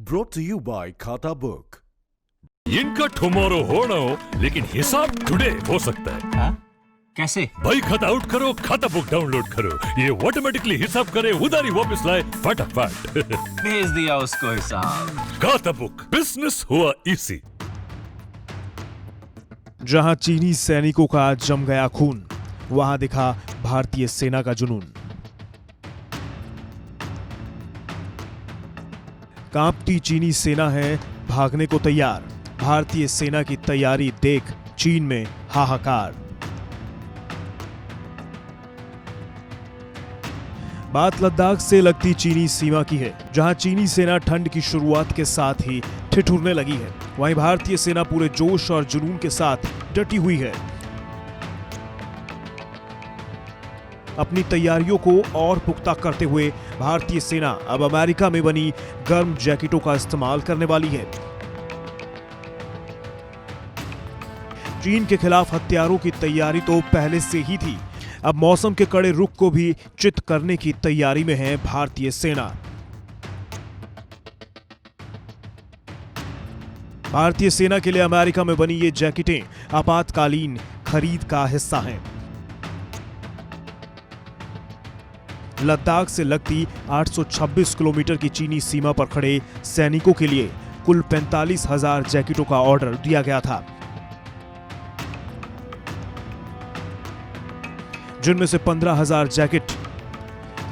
Brought to you by Khata Book. इनका tomorrow हो ना हो, लेकिन हिसाब टुडे हो सकता है। हाँ? कैसे? भाई खाता आउट करो, खाता बुक डाउनलोड करो, ये ऑटोमेटिकली हिसाब करे, उधारी वापस लाए फटाफट। भेज दिया उसको हिसाब। खाता बुक, बिजनेस हुआ इजी। जहां चीनी सैनिकों का जम गया खून, वहां दिखा भारतीय सेना का जुनून। कांपती चीनी सेना है भागने को तैयार। भारतीय सेना की तैयारी देख चीन में हाहाकार। बात लद्दाख से लगती चीनी सीमा की है, जहां चीनी सेना ठंड की शुरुआत के साथ ही ठिठुरने लगी है। वहीं भारतीय सेना पूरे जोश और जुनून के साथ डटी हुई है। अपनी तैयारियों को और पुख्ता करते हुए भारतीय सेना अब अमेरिका में बनी गर्म जैकेटों का इस्तेमाल करने वाली है। चीन के खिलाफ हथियारों की तैयारी तो पहले से ही थी, अब मौसम के कड़े रुख को भी चित करने की तैयारी में है भारतीय सेना। भारतीय सेना के लिए अमेरिका में बनी ये जैकेटें आपातकालीन खरीद का हिस्सा हैं। लद्दाख से लगती 826 किलोमीटर की चीनी सीमा पर खड़े सैनिकों के लिए कुल 45,000 जैकेटों का ऑर्डर दिया गया था, जिनमें से 15,000 जैकेट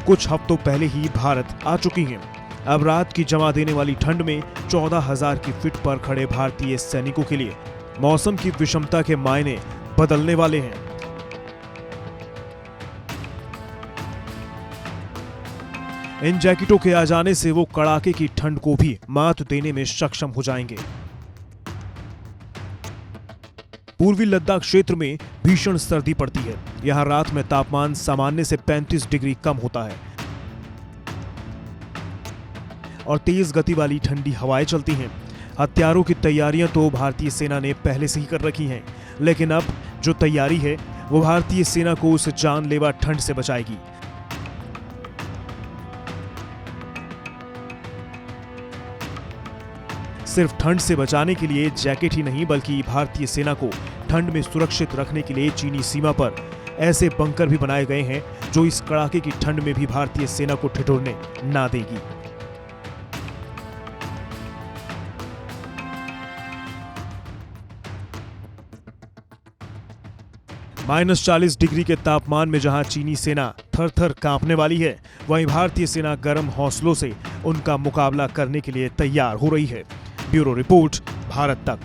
कुछ हफ्तों पहले ही भारत आ चुकी हैं। अब रात की जमा देने वाली ठंड में 14,000 की फिट पर खड़े भारतीय सैनिकों के लिए मौसम की विषमता के मायने बदलने वाले हैं। इन जैकेटों के आ जाने से वो कड़ाके की ठंड को भी मात देने में सक्षम हो जाएंगे। पूर्वी लद्दाख क्षेत्र में भीषण सर्दी पड़ती है। यहां रात में तापमान सामान्य से 35 डिग्री कम होता है और तेज गति वाली ठंडी हवाएं चलती हैं। हथियारों की तैयारियां तो भारतीय सेना ने पहले से ही कर रखी हैं, लेकिन अब जो तैयारी है वो भारतीय सेना को उस जानलेवा ठंड से बचाएगी। सिर्फ ठंड से बचाने के लिए जैकेट ही नहीं, बल्कि भारतीय सेना को ठंड में सुरक्षित रखने के लिए चीनी सीमा पर ऐसे बंकर भी बनाए गए हैं जो इस कड़ाके की ठंड में भी भारतीय सेना को ठिठुरने ना देगी। -40 डिग्री के तापमान में जहां चीनी सेना थर-थर कांपने वाली है, वहीं भारतीय सेना गर्म हौसलों से उनका मुकाबला करने के लिए तैयार हो रही है। ब्यूरो रिपोर्ट, भारत तक।